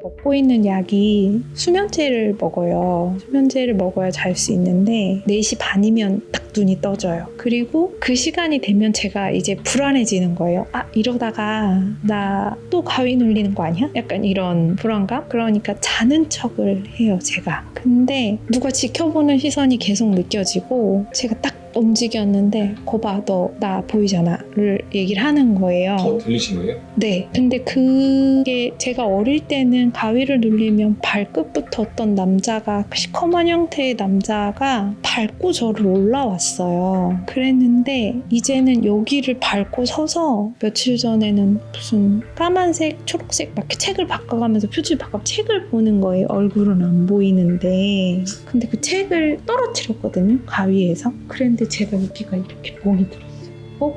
먹고 있는 약이 수면제를 먹어요. 수면제를 먹어야 잘 수 있는데 4시 반이면 딱 눈이 떠져요. 그리고 그 시간이 되면 제가 이제 불안해지는 거예요. 아, 이러다가 나 또 가위 눌리는 거 아니야? 약간 이런 불안감? 그러니까 자는 척을 해요, 제가. 근데 누가 지켜보는 시선이 계속 느껴지고 제가 딱 움직였는데 거봐 너 나 보이잖아를 얘기를 하는 거예요. 들리신 거예요? 네. 근데 그게 제가 어릴 때는 가위를 눌리면 발끝부터 어떤 남자가 시커먼 형태의 남자가 밟고 저를 올라왔어요. 그랬는데 이제는 여기를 밟고 서서 며칠 전에는 무슨 까만색, 초록색 막 이렇게 책을 바꿔가면서 표지를 바꿔 책을 보는 거예요. 얼굴은 안 보이는데. 근데 그 책을 떨어뜨렸거든요. 가위에서. 그랬는데 제가 여기가 이렇게 멍이 들었어요.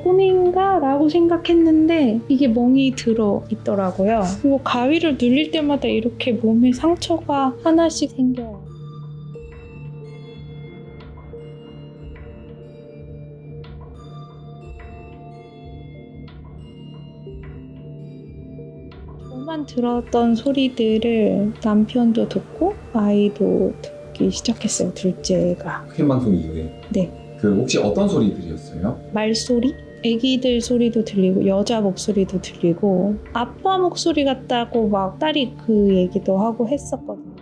꿈인가? 라고 생각했는데 이게 멍이 들어 있더라고요. 그리고 가위를 눌릴 때마다 이렇게 몸에 상처가 하나씩 생겨요. 저만 들었던 소리들을 남편도 듣고 아이도 듣기 시작했어요. 둘째가. 큰 방송 이후에. 네. 그 혹시 어떤 소리들이었어요? 말소리? 애기들 소리도 들리고 여자 목소리도 들리고 아빠 목소리 같다고 막 딸이 그 얘기도 하고 했었거든요.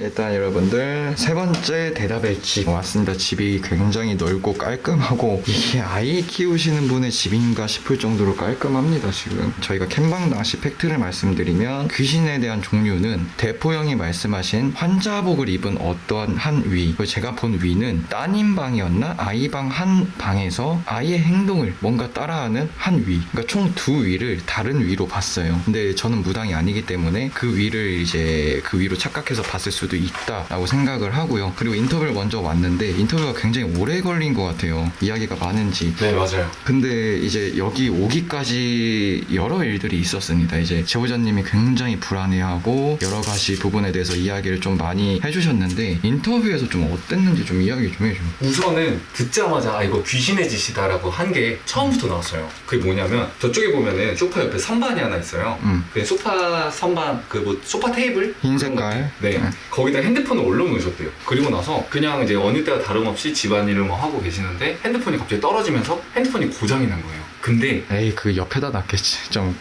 일단 여러분들 세 번째 대답의 집 왔습니다. 집이 굉장히 넓고 깔끔하고 이게 아이 키우시는 분의 집인가 싶을 정도로 깔끔합니다. 지금 저희가 캠방 당시 팩트를 말씀드리면 귀신에 대한 종류는 대포형이 말씀하신 환자복을 입은 어떠한 한 위, 그리고 제가 본 위는 따님 방이었나 아이 방 한 방에서 아이의 행동을 뭔가 따라하는 한 위, 그러니까 총 두 위를 다른 위로 봤어요. 근데 저는 무당이 아니기 때문에 그 위를 이제 그 위로 착각해서 봤을 수도 있다라고 생각을 하고요. 그리고 인터뷰를 먼저 왔는데 인터뷰가 굉장히 오래 걸린 것 같아요. 이야기가 많은지. 네, 맞아요. 근데 이제 여기 오기까지 여러 일들이 있었습니다. 이제 제보자님이 굉장히 불안해하고 여러 가지 부분에 대해서 이야기를 좀 많이 해주셨는데 인터뷰에서 좀 어땠는지 좀 이야기 좀 해줘요. 우선은 듣자마자 이거 귀신의 짓이다라고 한 게 처음부터 나왔어요. 그게 뭐냐면 저쪽에 보면은 소파 옆에 선반이 하나 있어요. 그 소파 선반 그 뭐 소파 테이블 흰 색깔. 네. 거기다 핸드폰을 올려놓으셨대요. 그리고 나서 그냥 이제 어느 때와 다름없이 집안일을 뭐 하고 계시는데 핸드폰이 갑자기 떨어지면서 핸드폰이 고장이 난 거예요. 근데 에이 그 옆에다 놨겠지 좀.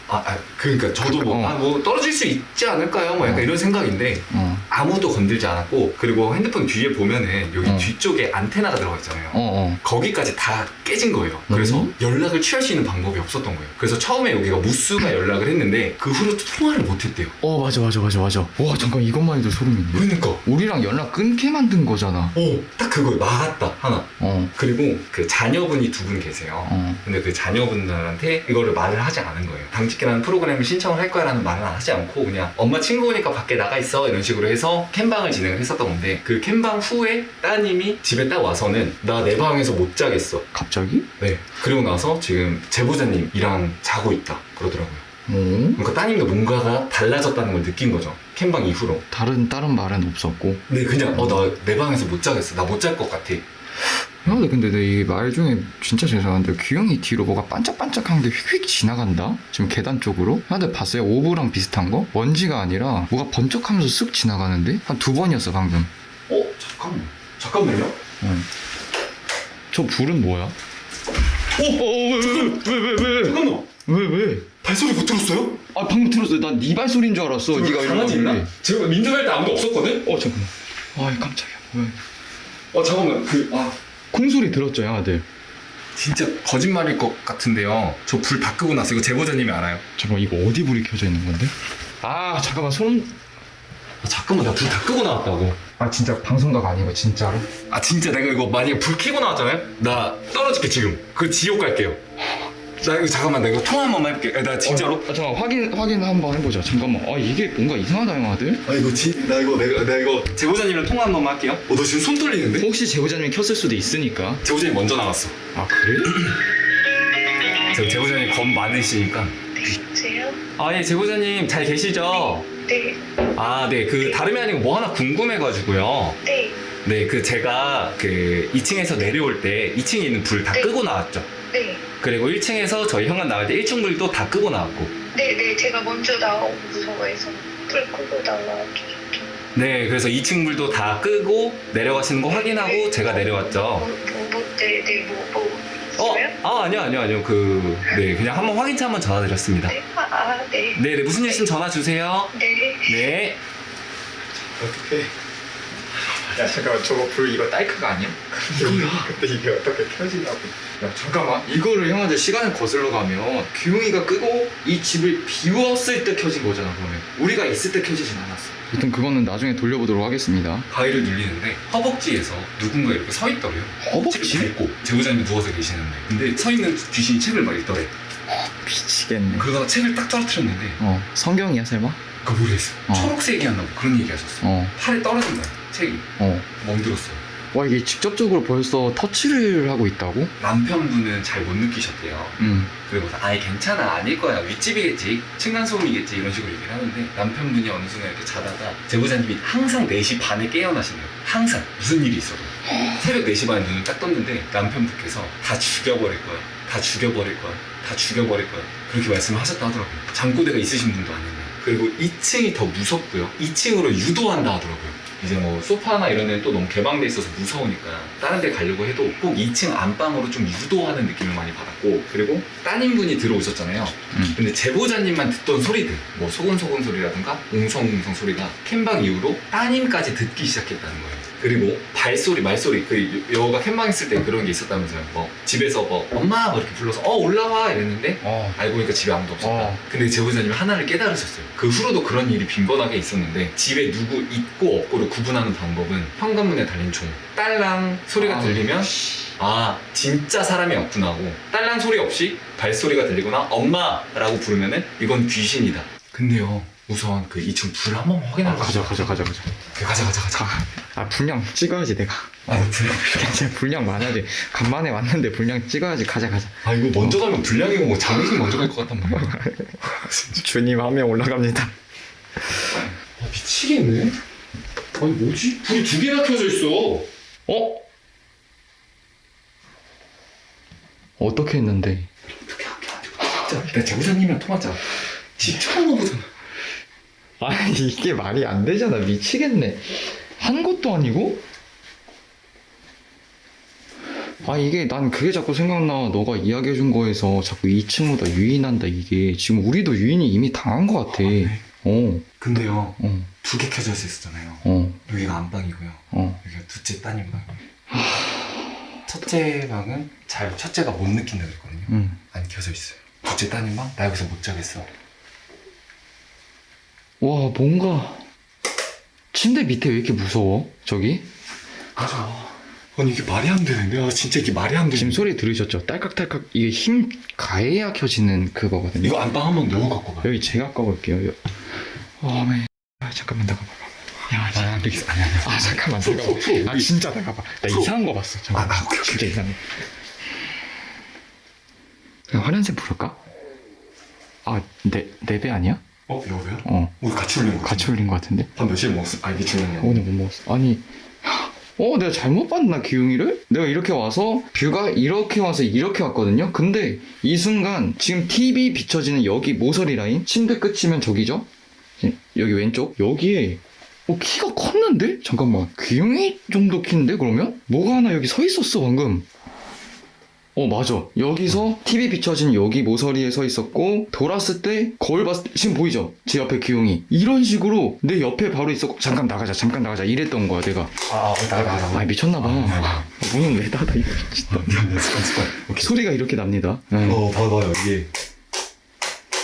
그러니까 저도 뭐 떨어질 수 있지 않을까요? 뭐 약간 이런 생각인데 아무도 건들지 않았고, 그리고 핸드폰 뒤에 보면은 여기 뒤쪽에 안테나가 들어가 있잖아요. 거기까지 다 깨진 거예요. 그래서 연락을 취할 수 있는 방법이 없었던 거예요. 그래서 처음에 여기가 무수가 연락을 했는데 그 후로 통화를 못 했대요. 맞아. 와 잠깐 이것만 해도 소름이네. 그러니까 우리랑 연락 끊게 만든 거잖아. 딱 그거 막았다 하나. 그리고 그 자녀분이 두 분 계세요. 근데 그 자녀분들한테 이거를 말을 하지 않은 거예요. 당직기라는 프로그램을 신청을 할 거야 라는 말은 하지 않고 그냥 엄마 친구 오니까 밖에 나가 있어 이런 식으로 해서 캠방을 진행을 했었던 건데, 그 캠방 후에 따님이 집에 딱 와서는 나 내 방에서 못 자겠어. 갑자기? 네. 그리고 나서 지금 제보자님이랑 자고 있다 그러더라고요. 그러니까 따님도 뭔가가 달라졌다는 걸 느낀 거죠. 캠방 이후로. 다른 말은 없었고. 네, 그냥 나 내 방에서 못 자겠어. 나 못 잘 것 같아. 야, 근데 내 이 말 중에 진짜 죄송한데 귀영이 뒤로 뭐가 반짝반짝한 게 휙휙 지나간다? 지금 계단 쪽으로? 근데 봤어요? 오브랑 비슷한 거? 먼지가 아니라 뭐가 번쩍하면서 쓱 지나가는데? 한 2번이었어 방금. 잠깐만요. 저 불은 뭐야? 왜? 잠깐만. 왜? 발소리 못 들었어요? 아 방금 들었어. 난 네 발소리인 줄 알았어. 네가 강아지 있나? 이러길래. 지금 민정할 때 아무도 없었거든? 잠깐만. 깜짝이야. 왜? 잠깐만. 콩소리 들었죠 형아들? 진짜 거짓말일 것 같은데요. 저 불 다 끄고 나서 이거 제보자님이 알아요. 잠깐만 이거 어디 불이 켜져 있는 건데? 잠깐만 소름. 잠깐만, 나 불 다 끄고 나왔다고. 진짜 방송각 아니고 진짜로? 진짜 내가 이거 만약에 불 켜고 나왔잖아요? 나 떨어질게 지금. 그 지옥 갈게요. 나 이거 잠깐만, 나 이거 통화 한 번만 해볼게. 나 진짜로? 잠깐만 확인 한번 해보자. 잠깐만. 이게 뭔가 이상하다 형아들? 내가 이거 제보자님이랑 통화 한 번만 할게요. 너 지금 손 떨리는데? 혹시 제보자님이 켰을 수도 있으니까. 제보자님 먼저 나갔어. 그래? 저 제보자님 겁 많으시니까. 여보세요? 아, 예, 제보자님 잘 계시죠? 네, 아, 네, 그 다름이 아니고 뭐 하나 궁금해가지고요. 네, 네, 그 제가 그 2층에서 내려올 때 2층에 있는 불 다 네. 끄고 나왔죠. 네, 그리고 1층에서 저희 현관 나갈 때 1층 불도 다 끄고 나왔고. 네, 네, 제가 먼저 나오고 무서워해서 불 끄고 나와주셨죠. 네, 그래서 2층 불도 다 끄고 내려가시는 거 확인하고 제가 내려왔죠. 네, 네, 있어요? 아니요. 네, 그냥 한번 확인차 한번 전화드렸습니다. 네, 네. 네, 네, 무슨 일 있으면 전화 주세요. 네. 네. 어떻게? 야 잠깐만 저거 불 이거 딸크가 아니야? 근데 이게 어떻게 켜지냐고. 야 잠깐만 이거를 형한테 시간을 거슬러 가면 규웅이가 끄고 이 집을 비웠을 때 켜진 거잖아. 그러면 우리가 있을 때 켜지진 않았어. 일단 그거는 나중에 돌려보도록 하겠습니다. 가위를 눌리는데 허벅지에서 누군가 이렇게 서 있더래요. 허벅지? 책을 밟고 제보자님도 누워서 계시는데 근데 서 있는 귀신이 책을 막 읽더래. 미치겠네. 그러다가 책을 딱 떨어뜨렸는데 성경이야 설마? 그거 모르겠어요. 어. 초록색이었나 봐. 그런 얘기 하셨어. 팔에 떨어진 거야 책이. 멍들었어요. 와 이게 직접적으로 벌써 터치를 하고 있다고? 남편분은 잘 못 느끼셨대요. 그리고 아예 괜찮아 아닐 거야 윗집이겠지 층간소음이겠지 이런 식으로 얘기를 하는데 남편분이 어느 순간 이렇게 자다가 제보자님이 항상 4시 반에 깨어나신대요. 항상 무슨 일이 있어도 새벽 4시 반에 눈을 딱 떴는데 남편분께서 다 죽여버릴 거야 다 죽여버릴 거야 다 죽여버릴 거야 그렇게 말씀을 하셨다 하더라고요. 잠꼬대가 있으신 분도 아닌데. 그리고 2층이 더 무섭고요. 2층으로 유도한다 하더라고요. 이제 뭐 소파나 이런 데는 또 너무 개방돼 있어서 무서우니까 다른 데 가려고 해도 꼭 2층 안방으로 좀 유도하는 느낌을 많이 받았고 그리고 따님분이 들어오셨잖아요. 근데 제보자님만 듣던 소리들 뭐 소곤소곤 소리라든가 웅성웅성 소리가 캠방 이후로 따님까지 듣기 시작했다는 거예요. 그리고 발소리 말소리 그 여가 캠방 있을 때 그런 게 있었다면서요. 뭐 집에서 뭐 엄마 뭐 이렇게 불러서 올라와 이랬는데 알고 보니까 집에 아무도 없었다. 근데 제보자님이 하나를 깨달으셨어요. 그 후로도 그런 일이 빈번하게 있었는데 집에 누구 있고 없고를 구분하는 방법은 현관문에 달린 종 딸랑 소리가 들리면 아 진짜 사람이 왔구나 하고 딸랑 소리 없이 발소리가 들리거나 엄마라고 부르면은 이건 귀신이다. 근데요 우선 그 2층 불 한번 확인하고 가자. 가자. 아 분량 찍어야지 내가. 불량. 진짜 분량 많아야지. 간만에 왔는데 분량 찍어야지. 가자. 아 이거 먼저 가면 불량이고 뭐 장례식 먼저 갈 것 같단 말이야. 주님 한 명 올라갑니다. 아 미치겠네. 아니 뭐지? 불이 2개나 켜져 있어. 어떻게 했는데? 어떻게 한 게 아니고 진짜 내가 제보자님이랑 통화했잖아. 집 처음 가보잖아. 아니 이게 말이 안 되잖아. 미치겠네. 한 것도 아니고? 아 이게 난 그게 자꾸 생각나. 너가 이야기해준 거에서 자꾸 2층보다 유인한다. 이게 지금 우리도 유인이 이미 당한 것 같아. 네. 근데요 2개 2개 켜져 있었잖아요. 여기가 안방이고요. 여기가 둘째 따님 방. 첫째 방은 첫째가 못 느낀다 그랬거든요. 안 켜져 있어요. 둘째 따님 방? 나 여기서 못 자겠어. 와 뭔가 침대 밑에 왜 이렇게 무서워? 저기? 맞아. 아니 이게 말이 안 되는데. 진짜 이게 말이 안 되는데. 지금 소리 들으셨죠? 딸깍딸깍. 이게 힘 가해야 켜지는 그거거든요. 이거 안방 한번 넣어 갖고 가. 여기 제가 꺼볼게요. 잠깐만 나가봐. 야, 안 되겠어. 아니야. 잠깐만 나가봐. 진짜 나가봐. 나 이상한 거 봤어. 잠깐만. 오케이. 진짜 이상해. 그냥 화련새 부를까? 내 배 아니야? 여보세요? 우리 같이 울린 거 같이 울린 거 같은데? 밥 몇 시에 먹었어? 이게 중요한 게 오늘 못 먹었어. 아니 내가 잘못 봤나 기웅이를? 내가 이렇게 와서 뷰가 이렇게 와서 이렇게 왔거든요. 근데 이 순간 지금 TV 비춰지는 여기 모서리 라인 침대 끝이면 저기죠? 여기 왼쪽 여기에 키가 컸는데? 잠깐만 기웅이 정도 키인데 그러면? 뭐가 하나 여기 서 있었어 방금. 맞아. 여기서 TV 비춰진 여기 모서리에 서 있었고 돌았을 때 거울 봤을 때 지금 보이죠? 제 옆에 기웅이 이런 식으로 내 옆에 바로 있었고 잠깐 나가자 이랬던 거야 내가. 나가. 미쳤나봐. 문은 왜 닫아 이거 진짜. 습관. 소리가 이렇게 납니다. 봐봐요 이게.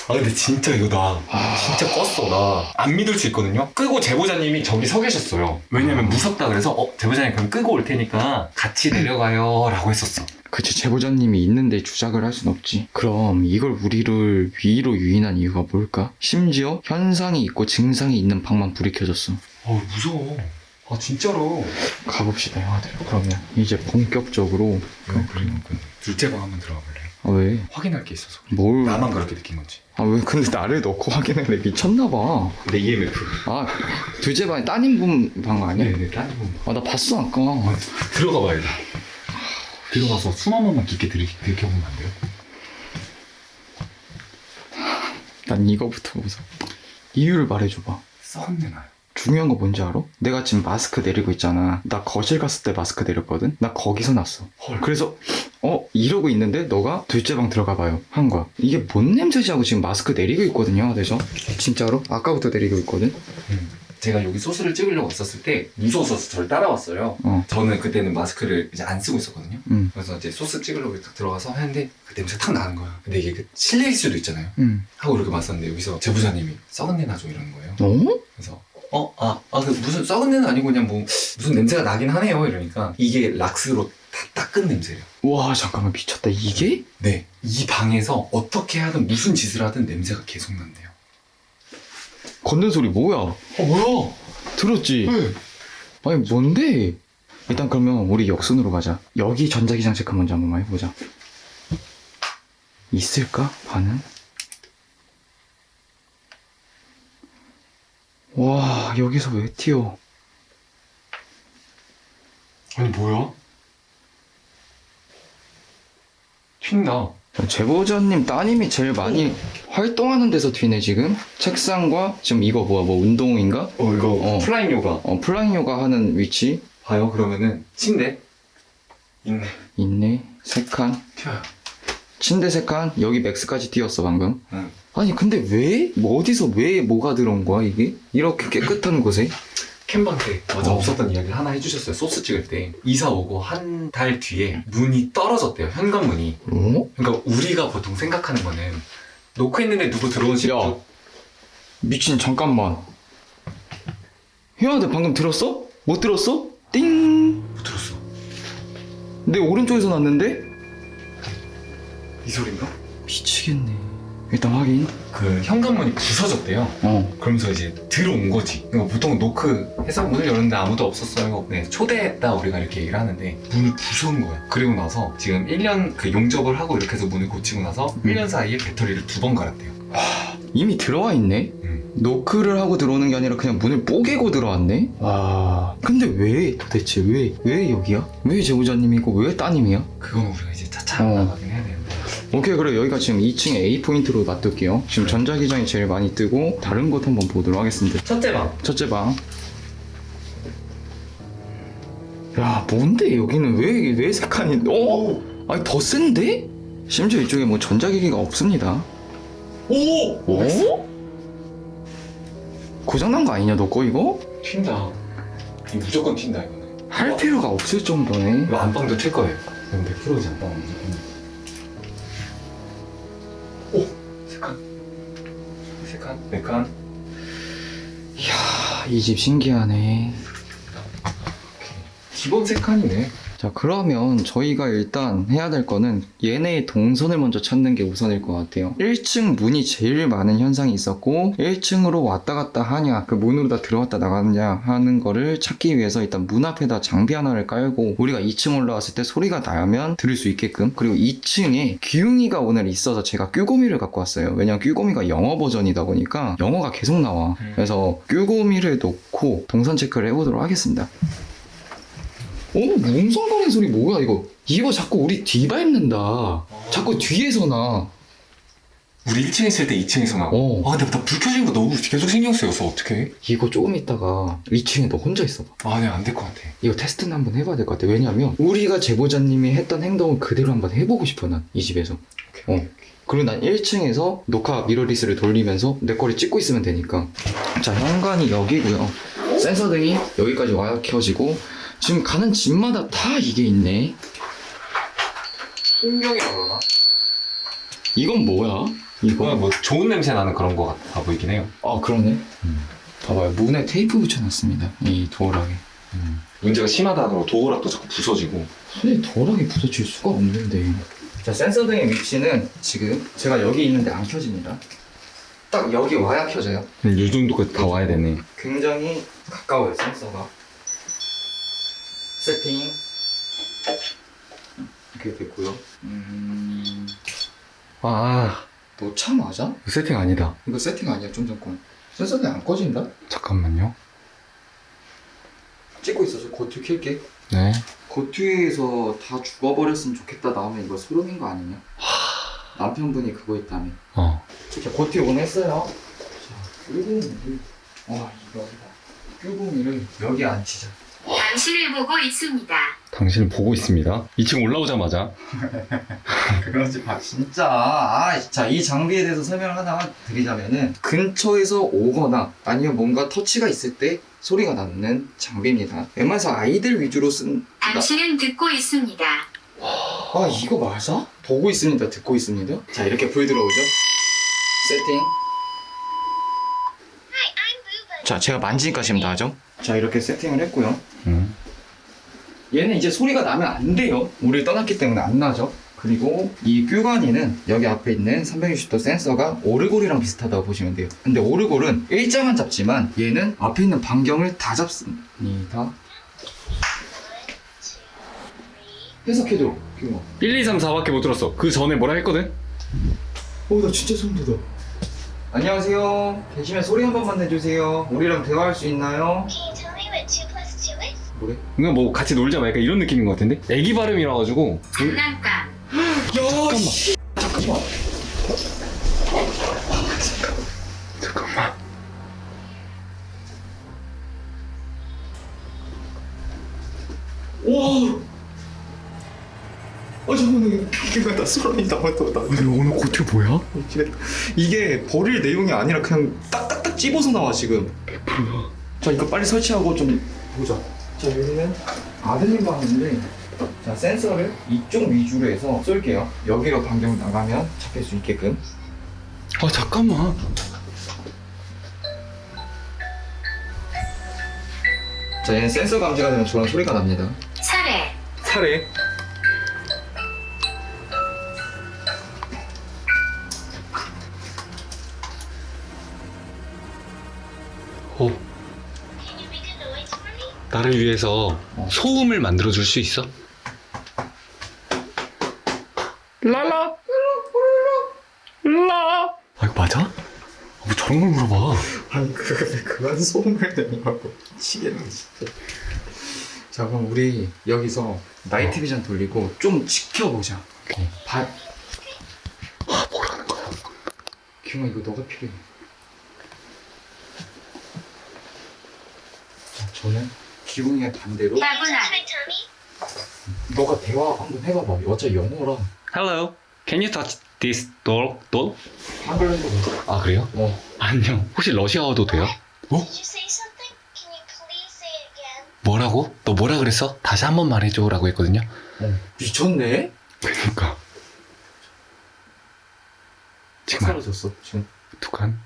근데 진짜 이거 나 진짜 껐어. 나 안 믿을 수 있거든요. 끄고 제보자님이 저기 서 계셨어요. 왜냐면 무섭다 그래서 제보자님 그럼 끄고 올 테니까 같이 내려가요 라고 했었어. 그치, 제보자님이 있는데 주작을 할 순 없지. 그럼 이걸 우리를 위로 유인한 이유가 뭘까? 심지어 현상이 있고 증상이 있는 방만 불이 켜졌어. 무서워. 진짜로. 가봅시다 형아들. 그러면 이제 본격적으로 그럼 둘째 방 한번 들어가 볼래요? 아, 왜? 확인할 게 있어서. 뭘? 나만 그렇게 느낀 건지. 아, 왜 근데 나를 넣고 확인해? 내 미쳤나봐. 내 EMF. 아, 둘째 방에 따님 방 아니야? 네네, 다른 분. 아, 나 봤어 아까. 들어가 봐야 돼. 들어가서 숨 한 번만 깊게 들이켜보면 안 돼요? 난 이거부터 보자. 이유를 말해줘봐. 썩은 내 나요. 중요한 거 뭔지 알아? 내가 지금 마스크 내리고 있잖아. 나 거실 갔을 때 마스크 내렸거든? 나 거기서 났어. 헐. 그래서 이러고 있는데 너가 둘째 방 들어가 봐요 한 거야. 이게 뭔 냄새지 하고 지금 마스크 내리고 있거든요. 그래서 진짜로 아까부터 내리고 있거든. 제가 여기 소스를 찍으려고 왔었을 때 무서워서 저를 따라왔어요. 저는 그때는 마스크를 이제 안 쓰고 있었거든요. 그래서 이제 소스 찍으려고 딱 들어가서 했는데 그 냄새가 탁 나는 거야. 근데 이게 그 실내일 수도 있잖아요. 하고 이렇게 맞섰는데 여기서 제보자님이 썩은 내 나죠 이러는 거예요. 그래서 그 무슨 썩은 내는 아니고 그냥 뭐 무슨 냄새가 나긴 하네요 이러니까 이게 락스로 다 닦은 냄새래요. 와 잠깐만 미쳤다. 이게? 네, 이 방에서 어떻게 하든 무슨 짓을 하든 냄새가 계속 난대요. 걷는 소리 뭐야? 뭐야? 들었지? 네. 아니 뭔데? 일단 그러면 우리 역순으로 가자. 여기 전자기장 체크 먼저 한 번만 해보자. 있을까? 반응? 와 여기서 왜 튀어? 아니 뭐야? 튄다. 제보자님 따님이 제일 많이 활동하는 데서 튀네 지금. 책상과 지금 이거 뭐야 뭐 운동인가? 이거 플라잉 요가. 플라잉 요가 하는 위치 봐요. 그러면은 침대 있네. 있네. 3칸 튀어요. 침대 3칸 여기 맥스까지 띄었어 방금. 응. 아니 근데 왜? 뭐 어디서 왜 뭐가 들어온 거야 이게? 이렇게 깨끗한 곳에? 캠방 때 맞아 없었던 이야기를 하나 해주셨어요. 소스 찍을 때 이사 오고 한 달 뒤에 문이 떨어졌대요. 현관문이. 그러니까 우리가 보통 생각하는 거는 놓고 있는데 누구 들어오지? 야 미친 잠깐만. 혜연아 방금 들었어? 못 들었어? 띵. 못 들었어. 내 오른쪽에서 났는데? 이 소린가? 미치겠네. 일단 확인. 그 현관문이 부서졌대요. 그러면서 이제 들어온 거지. 그러니까 보통 노크해서 문을 열었는데 아무도 없었어요. 네, 초대했다 우리가 이렇게 얘기를 하는데 문을 부수는 거야. 그리고 나서 지금 1년 그 용접을 하고 이렇게 해서 문을 고치고 나서 1년 사이에 배터리를 2번 갈았대요. 이미 들어와 있네? 노크를 하고 들어오는 게 아니라 그냥 문을 뽀개고 들어왔네? 와. 근데 왜 도대체 왜 여기야? 왜 제보자님이고 왜 따님이야? 그건 우리가 이제 차차 나가긴 해야 되는데. 오케이 그래 여기가 지금 2층에 A포인트로 놔둘게요. 지금 전자기장이 제일 많이 뜨고 다른 것 한번 보도록 하겠습니다. 첫째 방. 첫째 방. 야 뭔데 여기는 왜 세 칸이? 아니 더 센데? 심지어 이쪽에 뭐 전자기기가 없습니다. 오! 고장난 거 아니냐 너 거 이거? 튄다. 이거 무조건 튄다 이거는. 할 필요가 없을 정도네. 이거 안방도 튈 거예요. 이건 100%지 안방 무조건. 오! 3칸. 3칸. 4칸. 이야 이 집 신기하네. 기본 3칸이네. 자 그러면 저희가 일단 해야 될 거는 얘네의 동선을 먼저 찾는 게 우선일 것 같아요. 1층 문이 제일 많은 현상이 있었고 1층으로 왔다 갔다 하냐 그 문으로 다 들어왔다 나가느냐 하는 거를 찾기 위해서 일단 문 앞에다 장비 하나를 깔고 우리가 2층 올라왔을 때 소리가 나면 들을 수 있게끔. 그리고 2층에 귀웅이가 오늘 있어서 제가 뀨고미를 갖고 왔어요. 왜냐면 뀨고미가 영어 버전이다 보니까 영어가 계속 나와. 그래서 뀨고미를 놓고 동선 체크를 해보도록 하겠습니다. 뭉성거리는 소리 뭐야 이거? 이거 자꾸 우리 뒤밟는다. 자꾸 뒤에서 나. 우리 1층에 있을 때 2층에서 나고. 근데 나 불 켜지는 거 너무 계속 신경 쓰여서 어떡해? 이거 조금 있다가 2층에 너 혼자 있어봐. 네, 안 될 것 같아. 이거 테스트는 한번 해봐야 될 것 같아. 왜냐면 우리가 제보자님이 했던 행동을 그대로 한번 해보고 싶어 난 이 집에서. 그리고 난 1층에서 녹화 미러리스를 돌리면서 내 거를 찍고 있으면 되니까. 자 현관이 여기고요. 센서 등이 여기까지 와야 켜지고 지금 가는 집마다 다 이게 있네. 풍경이라 그러나? 이건 뭐야? 이거? 뭐 좋은 냄새 나는 그런 거 같아 보이긴 해요. 아 그러네. 봐봐요. 문에 테이프 붙여놨습니다. 이 도어락에. 문제가 심하다고 도어락도 자꾸 부서지고. 근데 도어락이 부서질 수가 없는데. 자 센서 등의 위치는 지금 제가 여기 있는데 안 켜집니다. 딱 여기 와야 켜져요. 이 정도까지 다 와야 되네. 굉장히 가까워요 센서가. 세팅 이렇게 됐고요. 너 차 맞아? 세팅 아니다. 이거 세팅 아니야, 좀 전 거. 센서는 안 꺼진다? 잠깐만요. 찍고 있어서 고투 킬게. 네. 고투에서 다 죽어버렸으면 좋겠다 나오면 이거 소름인 거 아니냐? 남편분이 그거 있다며. 이렇게 고투 온 했어요. 자, 큐공이를, 이거 큐공이를 여기 앉히자. 당신을 보고 있습니다. 당신을 보고 있습니다. 2층 올라오자마자. 그러지 마, 진짜. 자, 이 장비에 대해서 설명을 하나 드리자면은 근처에서 오거나 아니면 뭔가 터치가 있을 때 소리가 나는 장비입니다. 웬만해서 아이들 위주로 쓴. 당신은 듣고 있습니다. 이거 맞아? 보고 있습니다, 듣고 있습니다. 자, 이렇게 불 들어오죠? 세팅. 자, 제가 만지니까 지금 나죠? 자, 이렇게 세팅을 했고요. 얘는 이제 소리가 나면 안 돼요. 우리를 떠났기 때문에 안 나죠. 그리고 이 큐관이는 여기 앞에 있는 360도 센서가 오르골이랑 비슷하다고 보시면 돼요. 근데 오르골은 일자만 잡지만 얘는 앞에 있는 반경을 다 잡습니다. 해석해줘, 큐관. 1, 2, 3, 4밖에 못 들었어. 그 전에 뭐라 했거든? 나 진짜 소름 돋아. 안녕하세요. 계시면 소리 한 번만 내주세요. 우리랑 대화할 수 있나요? Can you tell me what 2 plus 2 is? 뭐래? 그냥 뭐 같이 놀자 막 약간 이런 느낌인 것 같은데? 애기 발음이라 가지고. 장난감. 잠깐만. 와. 잠깐만, 이게 나 소름이 나왔다. 오늘 고추 뭐야? 이게 버릴 내용이 아니라 그냥 딱딱딱 찝어서 나와 지금. 100%야. 자, 이거 빨리 설치하고 좀 보자. 자, 여기는 아드님 방인데, 자, 센서를 이쪽 위주로 해서 쏠게요. 여기로 반경 나가면 잡힐 수 있게끔. 잠깐만. 자, 얘는 센서 감지가 되면 저런 소리가 납니다. 차례. 차례. Can you make a noise for me? 나를 위해서 소음을 만들어 줄 수 있어? 라라. 라. 이거 맞아? 뭐 저런 걸 물어봐. 아니, 그만 소음을 내냐고. 미치겠네, 진짜. 자, 그럼 우리 여기서 나이트 비전 돌리고 좀 지켜보자. 오케이. 밭. 뭐라는 거야? 기웅아, 이거 너가 필요해. 자, 저는 기웅이의 반대로 Can you 따분한. touch my tummy? 너가 대화 한번 해봐봐. 어차피 영어라. Hello. Can you touch this doll? 한글도 못. 아 그래요? 안녕. 혹시 러시아어도 돼요? Did you say something? Can you please say it again? 뭐라고? 너 뭐라 그랬어? 다시 한 번 말해줘 라고 했거든요. 미쳤네? 그러니까. 지금 사라졌어, 지금. 두 칸.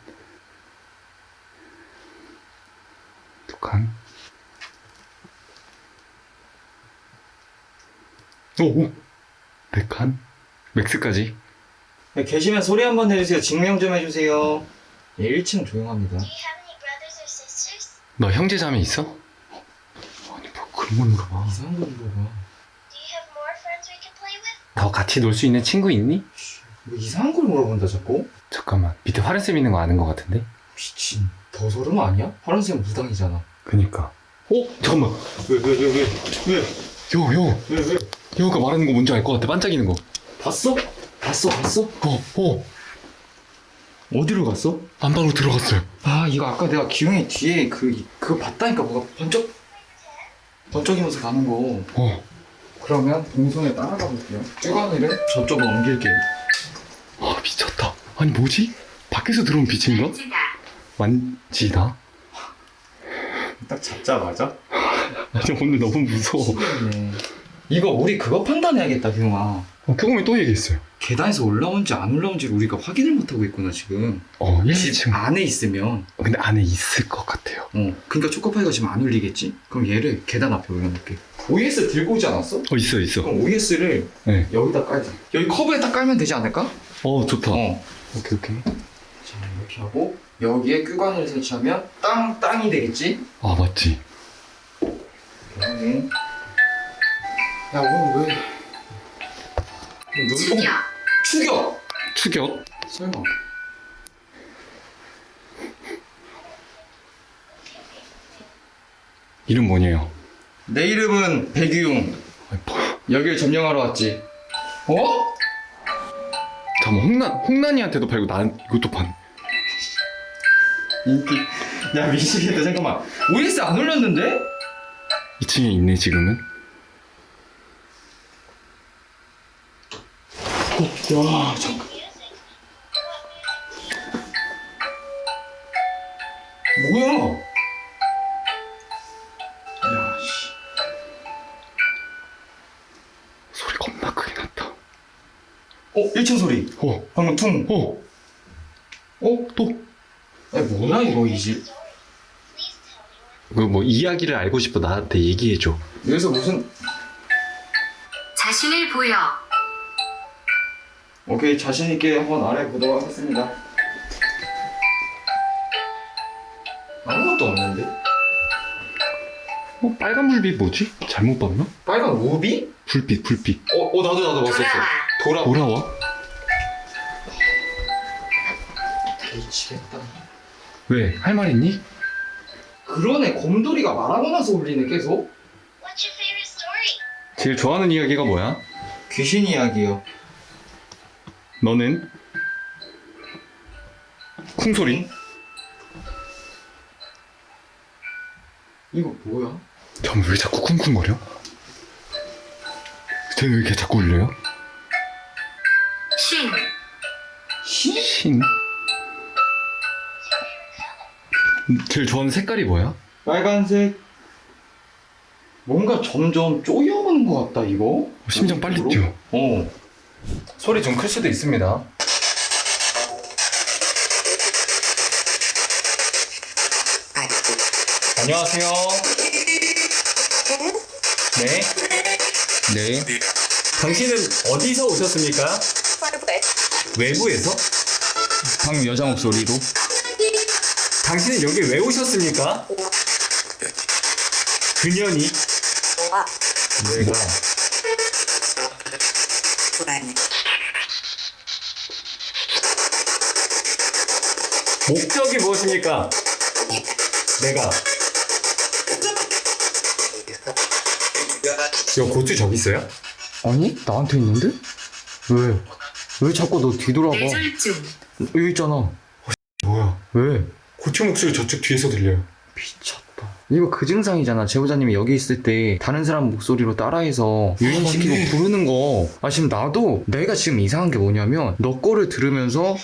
오. 4칸. 맥스까지. 네, 계시면 소리 한번 내주세요. 증명 좀 해주세요. 예, 1층 조용합니다. Do you have any brothers or sisters? 너 형제자매 있어? 아니 뭐 그런 걸 물어봐. 이상한 거 물어봐. Do you have more friends we can play with? 더 같이 놀 수 있는 친구 있니? 뭐 이상한 걸 물어본다 자꾸? 잠깐만. 밑에 화른쌤 있는 거 아는 거 같은데? 미친. 더 소름 아니야? 파란색 무당이잖아. 그니까. 잠깐만. 왜? 여. 여가 말하는 거 뭔지 알 것 같아. 반짝이는 거. 봤어? 봤어? 어디로 갔어? 안방으로 들어갔어요. 이거 아까 내가 기웅이 뒤에 그거 봤다니까. 뭐가 번쩍이면서 가는 거. 그러면 동선에 따라가 볼게요. 쭈가니를 저쪽으로 옮길게요. 미쳤다. 아니 뭐지? 밖에서 들어온 빛인가? 만지다. 만지다? 딱 잡자마자? 아니 오늘 너무 무서워. 네. 이거 우리 그거 판단해야겠다, 기웅아. 교공이 또 얘기했어요. 계단에서 올라온지 안 올라온지를 우리가 확인을 못하고 있구나, 지금. 1층. 집 안에 있으면. 근데 안에 있을 것 같아요. 그러니까 초코파이가 지금 안 울리겠지? 그럼 얘를 계단 앞에 올려놓을게. OS 들고 오지 않았어? 있어. 그럼 OS를 네. 여기다 깔자. 여기 커브에 딱 깔면 되지 않을까? 좋다. 오케이. 자, 이렇게 하고 여기에 큐관을 설치하면 땅이 되겠지? 맞지. 여기. 야, 오늘 왜? 죽여. 죽여! 추격. 설마. 이름 뭐냐요? 내 이름은 백유용. 여길 점령하러 왔지. 어? 잠깐만, 홍난이한테도 팔고 난 이것도 판. 인기. 야 미치겠다. 잠깐만. OS 안 올렸는데? 2층에 있네 지금은. 야 잠깐. 뭐야? 야 씨. 소리 겁나 크게 났다. 1층 소리. 방금 퉁. 또? 야 뭐야 이거 이 집. 그 뭐 이야기를 알고 싶어 나한테 얘기해줘. 여기서 무슨. 자신을 보여. 오케이 자신 있게 한번 알아보도록 하겠습니다. 아무것도 없는데? 빨간 불빛 뭐지? 잘못 봤나? 빨간 우비? 불빛. 나도 봤었어. 돌아와. 돌아와? 미치겠다. 왜? 할 말 있니? 그러네. 곰돌이가 말하고 나서 울리네 계속. What's your favorite story? 제일 좋아하는 이야기가 뭐야? 귀신 이야기요. 너는? 쿵소리? 이거 뭐야? 잠깐만 왜 자꾸 쿵쿵거려? 쟤는 왜 이렇게 자꾸 울려요? 신. 신? 제일 좋아하는 색깔이 뭐야? 빨간색. 뭔가 점점 쪼여오는 것 같다 이거. 심장 빨리 뛰어. 소리 좀 클 수도 있습니다. 안녕하세요. 네. 당신은 어디서 오셨습니까? 외부에서? 방금 여자 목소리로. 당신은 여기 왜 오셨습니까? 그년이 내가 목적이 무엇입니까? 내가 야 고추 저기 있어요? 아니? 나한테 있는데? 왜? 왜 자꾸 너 뒤돌아봐? 뇌졸중. 여기 있잖아. 뭐야 왜? 고추 목소리 저쪽 뒤에서 들려요. 미쳤다. 이거 그 증상이잖아. 제보자님이 여기 있을 때 다른 사람 목소리로 따라해서 유인시키고 맞네. 부르는 거. 아 지금 나도 내가 지금 이상한 게 뭐냐면 너 거를 들으면서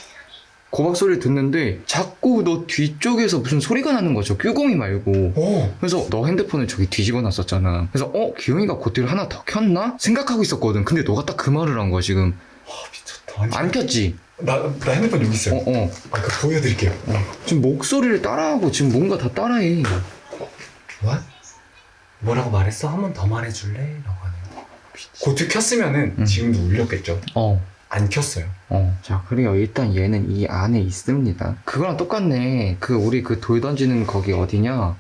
고박 소리를 듣는데 자꾸 너 뒤쪽에서 무슨 소리가 나는 거죠. 뀨공이 말고. 그래서 너 핸드폰을 저기 뒤집어 놨었잖아. 그래서 기용이가 고티를 하나 더 켰나? 생각하고 있었거든. 근데 너가 딱 그 말을 한 거야 지금. 미쳤다. 아니, 안 켰지? 나 핸드폰 여기 있어요. 아 그거 보여드릴게요. 지금 목소리를 따라하고 지금 뭔가 다 따라해. What? 뭐라고 말했어? 한 번 더 말해줄래? 라고 하네요. 고추 켰으면은 지금도 울렸겠죠. 안 켰어요. 자, 그래요. 일단 얘는 이 안에 있습니다. 그거랑 똑같네. 우리 돌 던지는 거기 어디냐?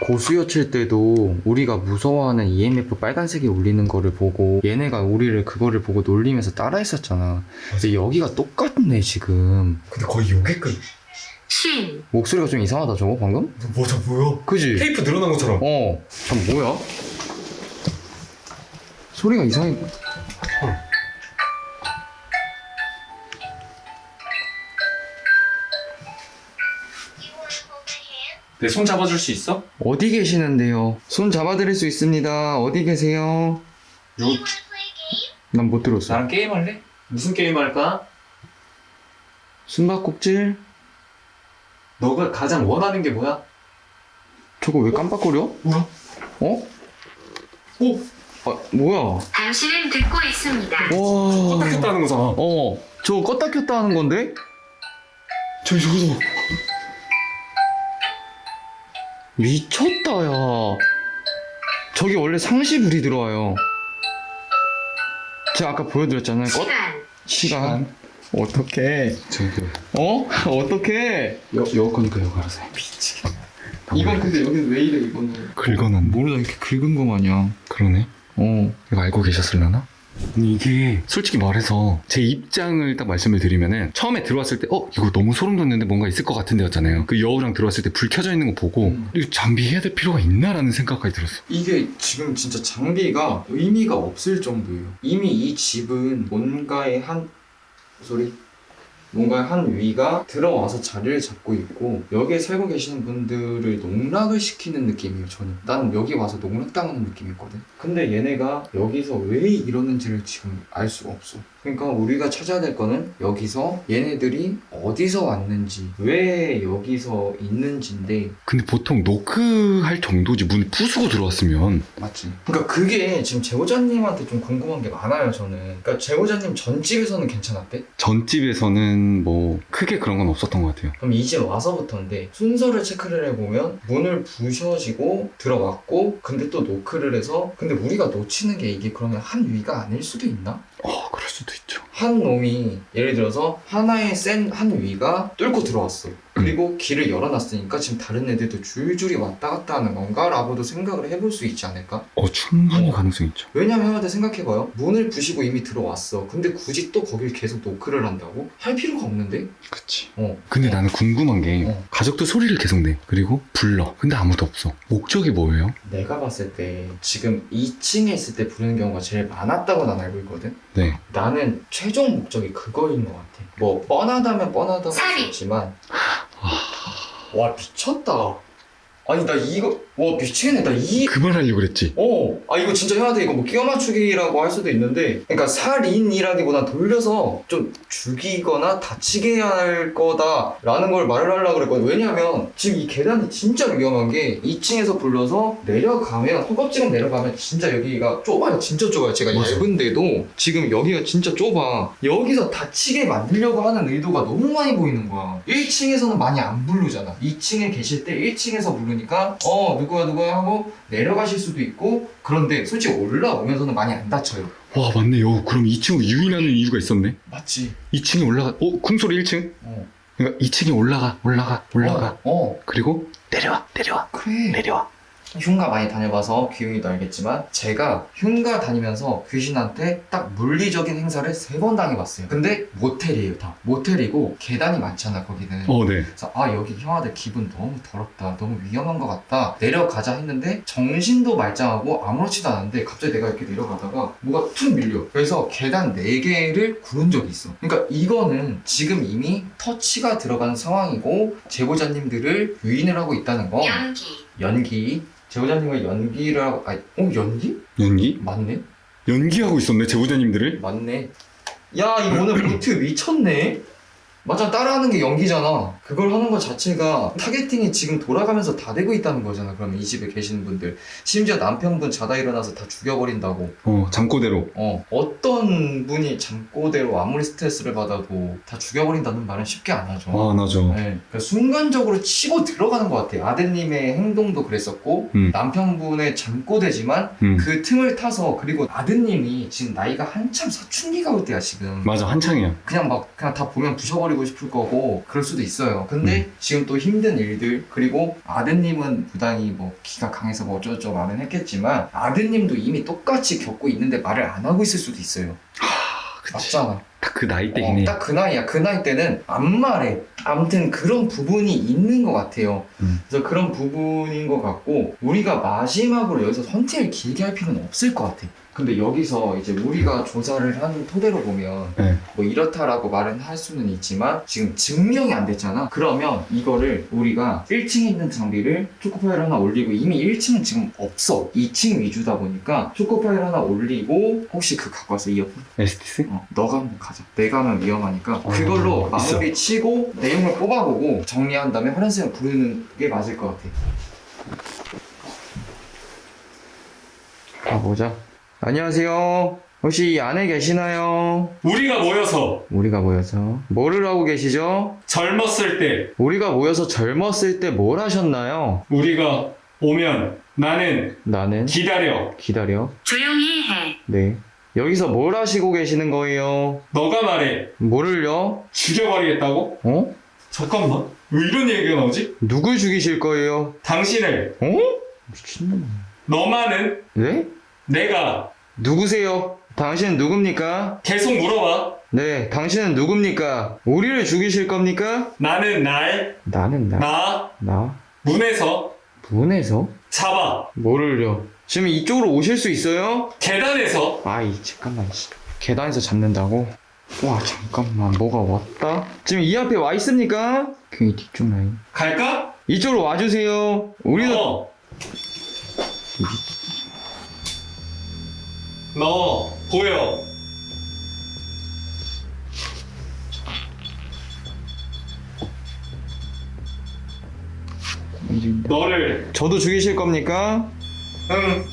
고수여 칠 때도 우리가 무서워하는 EMF 빨간색이 울리는 거를 보고 얘네가 우리를 그거를 보고 놀리면서 따라했었잖아. 근데 여기가 똑같네 지금. 근데 거의 요게끔. 신. 목소리가 좀 이상하다 저거 방금? 저 뭐야? 그지? 테이프 늘어난 것처럼. 참 뭐야? 소리가 이상해. 내 손 잡아줄 수 있어? 어디 계시는데요? 손 잡아드릴 수 있습니다. 어디 계세요? 난 못 들었어. 나랑 게임할래? 무슨 게임 할까? 숨바꼭질? 너가 가장 원하는 게 뭐야? 저거 왜 깜빡거려? 뭐야? 뭐야? 당신은 듣고 있습니다. 와. 껐다 켰다 하는 거잖아. 저거 껐다 켰다 하는 건데? 저기서. 미쳤다, 야. 저기 원래 상시불이 들어와요. 제가 아까 보여드렸잖아요. 시간. 어떡해. 저기요. 어떡해. 여 거니까 여기 알아서 해. 미치겠네. 이건 근데 여기는 왜 이래 이거는? 긁어놨네. 모르다 이렇게 긁은 거 마냥. 그러네. 이거 알고 계셨을려나? 이게 솔직히 말해서 제 입장을 딱 말씀을 드리면은 처음에 들어왔을 때 이거 너무 소름 돋는데 뭔가 있을 것 같은데였잖아요. 그 여우랑 들어왔을 때 불 켜져 있는 거 보고 이거 장비해야 될 필요가 있나라는 생각까지 들었어. 이게 지금 진짜 장비가 의미가 없을 정도예요. 이미 이 집은 뭔가의 한 위가 들어와서 자리를 잡고 있고 여기에 살고 계시는 분들을 농락을 시키는 느낌이에요. 저는 나는 여기 와서 농락당하는 느낌이거든. 근데 얘네가 여기서 왜 이러는지를 지금 알 수가 없어. 그러니까 우리가 찾아야 될 거는 여기서 얘네들이 어디서 왔는지 왜 여기서 있는지인데. 근데 보통 노크할 정도지 문을 부수고 들어왔으면. 맞지. 그러니까 그게 지금 제보자님한테 좀 궁금한 게 많아요. 저는. 그러니까 제보자님 전집에서는 괜찮았대? 전집에서는 뭐 크게 그런 건 없었던 것 같아요. 그럼 이제 와서부터인데 순서를 체크를 해보면 문을 부셔지고 들어왔고 근데 또 노크를 해서 근데 우리가 놓치는 게 이게 그러면 한 위가 아닐 수도 있나? 그럴 수도 있죠. 한 놈이 예를 들어서 하나의 센 한 위가 뚫고 들어왔어. 그리고 길을 열어놨으니까 지금 다른 애들도 줄줄이 왔다 갔다 하는 건가? 라고도 생각을 해볼 수 있지 않을까? 충분히 가능성 있죠. 왜냐면 형한테 생각해봐요. 문을 부시고 이미 들어왔어. 근데 굳이 또 거길 계속 노크를 한다고? 할 필요가 없는데? 그치. 어. 근데 나는 궁금한 게 가족도 소리를 계속 내. 그리고 불러. 근데 아무도 없어. 목적이 뭐예요? 내가 봤을 때 지금 2층에 있을 때 부르는 경우가 제일 많았다고 난 알고 있거든? 네. 나는 최종 목적이 그거인 것 같아. 뭐 뻔하다면 뻔하다고 할 수 살인. 있지만 와 미쳤다. 아니 나 이거 와 미치겠네. 나 그만하려고 그랬지. 이거 진짜 형한테 이거 뭐 끼워 맞추기라고 할 수도 있는데 그러니까 살인이라기보다 돌려서 좀 죽이거나 다치게 할 거다라는 걸 말을 하려고 그랬거든. 왜냐면 지금 이 계단이 진짜 위험한 게 2층에서 불러서 내려가면 허겁지겁 내려가면 진짜 여기가 좁아요. 진짜 좁아요. 제가 맞아. 얇은데도 지금 여기가 진짜 좁아. 여기서 다치게 만들려고 하는 의도가 너무 많이 보이는 거야. 1층에서는 많이 안 부르잖아. 2층에 계실 때 1층에서 부르니까 누구야 하고 내려가실 수도 있고 그런데 솔직히 올라오면서는 많이 안 다쳐요. 와 맞네. 그럼 2층으로 유인하는 이유가 있었네. 맞지? 2층에 올라가. 쿵소리 1층. 그러니까 2층에 올라가. 그리고 내려와. 그래. 내려와. 흉가 많이 다녀봐서 귀용이도 알겠지만 제가 흉가 다니면서 귀신한테 딱 물리적인 행사를 3번 당해봤어요. 근데 모텔이에요. 다 모텔이고 계단이 많잖아 거기는. 네. 그래서 여기 형아들 기분 너무 더럽다, 너무 위험한 것 같다, 내려가자 했는데 정신도 말짱하고 아무렇지도 않은데 갑자기 내가 이렇게 내려가다가 뭐가 툭 밀려. 그래서 계단 4개를 구른 적이 있어. 그러니까 이거는 지금 이미 터치가 들어간 상황이고 제보자님들을 유인을 하고 있다는 거. 연기. 제보자님과 연기를 하고 연기? 연기? 맞네? 연기하고 있었네 제보자님들을? 맞네. 야 이거 오늘 보트 미쳤네. 맞아, 따라하는 게 연기잖아. 그걸 하는 것 자체가 타겟팅이 지금 돌아가면서 다 되고 있다는 거잖아. 그러면 이 집에 계시는 분들, 심지어 남편분 자다 일어나서 다 죽여버린다고. 잠꼬대로. 어떤 분이 잠꼬대로 아무리 스트레스를 받아도 다 죽여버린다는 말은 쉽게 안 하죠. 안 하죠. 네. 그러니까 순간적으로 치고 들어가는 것 같아요. 아드님의 행동도 그랬었고 남편분의 잠꼬대지만 그 틈을 타서, 그리고 아드님이 지금 나이가 한참 사춘기가 올 때야 지금. 맞아, 한창이야. 그냥 다 보면 부셔버리고 싶을 거고 그럴 수도 있어요. 근데 지금 또 힘든 일들, 그리고 아드님은 부당히 뭐 기가 강해서 뭐 어쩌고저쩌고 말은 했겠지만 아드님도 이미 똑같이 겪고 있는데 말을 안 하고 있을 수도 있어요. 맞잖아. 딱 그 나이 때긴 해. 딱 그 나이야. 그 나이 때는 안 말해. 아무튼 그런 부분이 있는 것 같아요. 그래서 그런 부분인 것 같고, 우리가 마지막으로 여기서 선택을 길게 할 필요는 없을 것 같아. 근데 여기서 이제 우리가 조사를 한 토대로 보면 뭐 이렇다라고 말은 할 수는 있지만 지금 증명이 안 됐잖아. 그러면 이거를 우리가 1층에 있는 장비를 초코파일 하나 올리고, 이미 1층은 지금 없어. 2층 위주다 보니까 초코파일 하나 올리고, 혹시 그 갖고 와서 이어폰? 에스티스? 너가 한번 가자. 내가 하면 위험하니까 그걸로 마무리 치고 내용을 뽑아보고 정리한 다음에 화련쌤을 부르는 게 맞을 것 같아. 가보자. 안녕하세요. 혹시 이 안에 계시나요? 우리가 모여서 뭐를 하고 계시죠? 젊었을 때, 우리가 모여서 젊었을 때 뭘 하셨나요? 우리가 오면 나는 기다려. 조용히 해. 네. 여기서 뭘 하시고 계시는 거예요? 너가 말해. 뭐를요? 죽여버리겠다고? 잠깐만. 왜 이런 얘기가 나오지? 누굴 죽이실 거예요? 당신을, 어? 미친놈. 너만은 네? 내가 누구세요? 당신은 누굽니까? 계속 물어봐. 네, 당신은 누굽니까? 우리를 죽이실 겁니까? 나는 날, 나는 나, 문에서 문에서? 잡아. 뭐를요? 지금 이쪽으로 오실 수 있어요? 계단에서 아이 잠깐만 계단에서 잡는다고? 와 잠깐만 뭐가 왔다? 지금 이 앞에 와 있습니까? 괜히 뒤쪽 라인 갈까? 이쪽으로 와주세요 우리도 너. 너 보여. 너를. 저도 죽이실 겁니까? 응.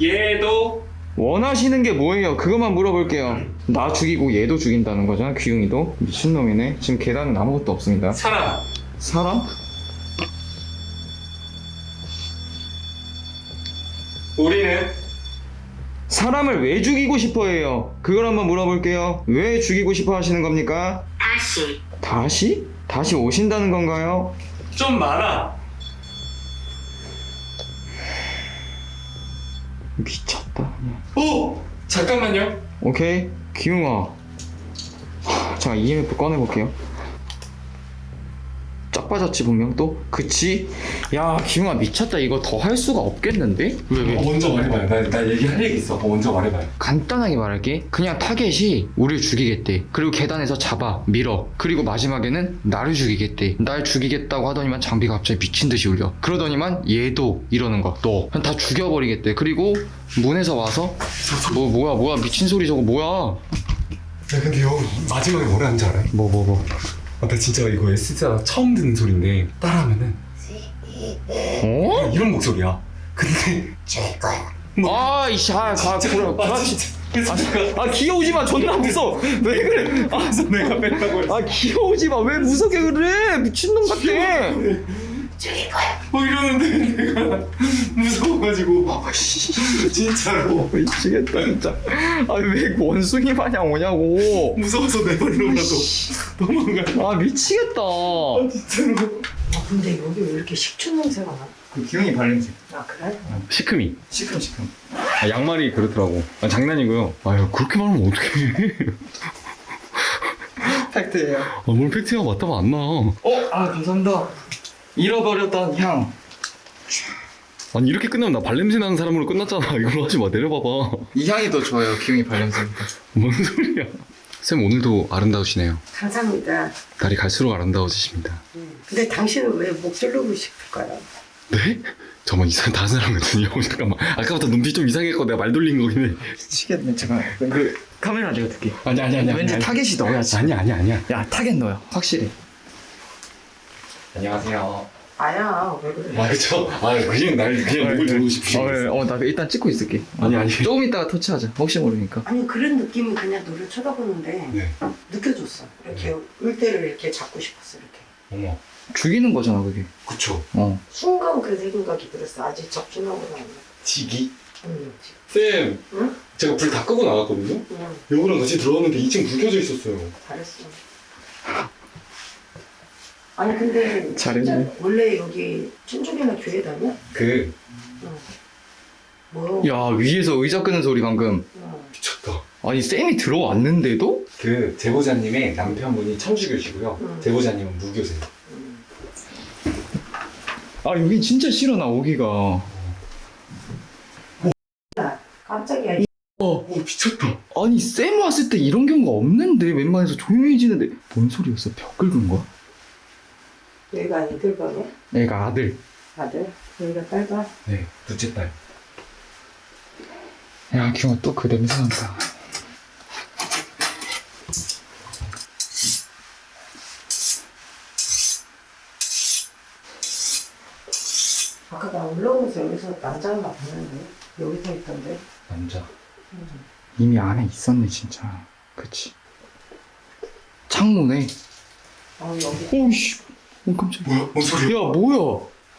얘도 원하시는 게 뭐예요? 그것만 물어볼게요 나 죽이고 얘도 죽인다는 거잖아 귀웅이도 미친놈이네 지금 계단은 아무것도 없습니다 사람. 사람? 우리는 사람을 왜 죽이고 싶어 해요? 그걸 한번 물어볼게요 왜 죽이고 싶어 하시는 겁니까? 다시. 다시? 다시 오신다는 건가요? 좀 많아. 미쳤다 그냥. 오! 잠깐만요. 오케이 기웅아 자 EMF 꺼내볼게요 짝 빠졌지 분명 또? 그치? 야 기웅아 미쳤다 이거 더 할 수가 없겠는데? 왜? 먼저 말해봐요. 나 얘기할 얘기 있어. 먼저 말해봐요. 간단하게 말할게 그냥 타겟이 우리를 죽이겠대 그리고 계단에서 잡아 밀어 그리고 마지막에는 나를 죽이겠대 날 죽이겠다고 하더니만 장비가 갑자기 미친듯이 울려 그러더니만 얘도 이러는 거야 너 그냥 다 죽여버리겠대 그리고 문에서 와서 뭐야 미친 소리 저거 뭐야 야 근데 형 마지막에 뭐라 하는지 알아요? 뭐 아, 나 진짜 이거 SS가 처음 듣는 소리인데 따라하면은 어? 이런 목소리야. 근데 아이씨 아 귀여우지마 존나 무서워 왜 그래 내가 뺀다고 했어. 아 귀여우지마 왜 무섭게 그래 미친놈 같아 이러는데 내가 무서워가지고. 진짜로. 미치겠다 진짜 아니 왜 원숭이 마냥 오냐고 무서워서 내 발로라도 도망가. 아 미치겠다 진짜로. 근데 여기 왜 이렇게 식초 냄새가 나? 그 기운이 발냄새 아 그래? 시크미. 시큼 아, 양말이 그렇더라고. 아, 장난이고요. 아유 그렇게 말하면 어떡해. 팩트예요 아, 뭘 팩트가 맞다고 안 나. 아 감사합니다 잃어버렸던 향 아니 이렇게 끝나면 나 발냄새 나는 사람으로 끝났잖아. 이걸로 하지 마. 내려봐봐. 이 향이 더 좋아요 기운이 발냄새입니다 뭔 소리야. 쌤 오늘도 아름다우시네요. 감사합니다. 날이 갈수록 아름다워지십니다. 근데 당신은 왜 목 자르고 싶을까요? 네? 저만 다른 사람 같은요. 잠깐만. 아까부터 눈빛 좀 이상했고 내가 말 돌린 거긴 해. 미치겠네 잠깐 그 카메라 내가 듣게 아니. 왠지 타겟이 너야지 아니야. 야 타겟 너야 확실해 안녕하세요. 아야 왜 그래? 그쵸? 그냥 날 그냥 목을 누르고 싶으신 나 일단 찍고 있을게 아니. 조금 이따가 터치하자 혹시 모르니까 아니 그런 느낌은 그냥 너를 쳐다보는데 네. 느껴졌어. 이렇게 을대를 이렇게 잡고 싶었어 이렇게. 어머. 죽이는 거잖아 그게 그쵸. 순간 그 생각이 들었어. 아직 접근하고 나면. 지기? 응. 쌤. 응? 제가 불 다 끄고 나갔거든요? 응. 여우랑 같이 들어왔는데 2층 불 켜져 있었어요. 잘했어. 아니 근데 잘했네. 진짜 원래 여기 천주교나 교회 다녀? 그 뭐? 야 위에서 의자 끄는 소리 방금 응. 미쳤다. 아니 쌤이 들어왔는데도? 그 제보자님의 남편분이 천주교시고요. 응. 제보자님은 무교세요. 아 여긴 진짜 싫어 나 오기가 깜짝이야. 미쳤다. 아니 쌤 왔을 때 이런 경우가 없는데 웬만해서 조용해지는데 뭔 소리였어? 벽 긁은 거야? 여기가 애들 방이야? 애가 아들 아들? 여기가 딸방? 네, 둘째 딸. 야 기웅아 또 그 냄새 난다 아까 나 올라오면서 여기서 남자를 막 봤는데 여기서 있던데. 남자. 이미 안에 있었네 진짜 그치 창문에 여기. 오이씨 깜짝이야 뭐야? 뭔 소리야? 야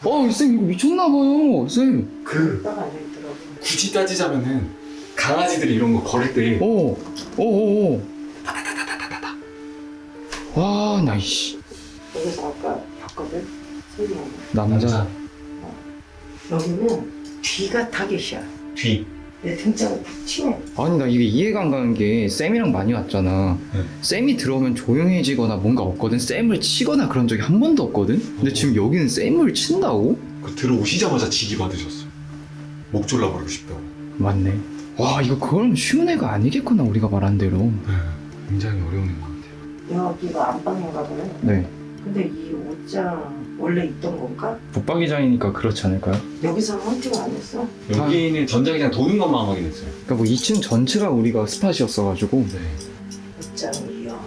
뭐야 쌤 이거 미쳤나봐요 쌤 그 딱 앉아있더라고. 굳이 따지자면은 강아지들이 이런 거 걸을 때 오오오 와 나이씨 여기서 아까 봤거든? 소리가 남자 여기는 뒤가 타겟이야. 뒤. 내 등짝을 탁 치네. 아니 나 이게 이해가 안 가는 게 쌤이랑 많이 왔잖아. 쌤이 들어오면 조용해지거나 뭔가 없거든. 쌤을 치거나 그런 적이 한 번도 없거든. 근데 지금 여기는 쌤을 친다고? 그 들어오시자마자 지기 받으셨어요. 목 졸라버리고 싶다고. 맞네. 와 이거 그럼 쉬운 애가 아니겠구나 우리가 말한 대로. 네, 굉장히 어려운 것 같아요. 여기가 안방인가 보네. 네. 근데 이 옷장 원래 있던 건가? 붙박이장이니까 그렇지 않을까요? 여기서는 헌팅 안 했어? 여기는 전자기장 도는 것만 확인했어요. 그러니까 뭐 2층 전체가 우리가 스팟이었어가지고 네. 옷장이요.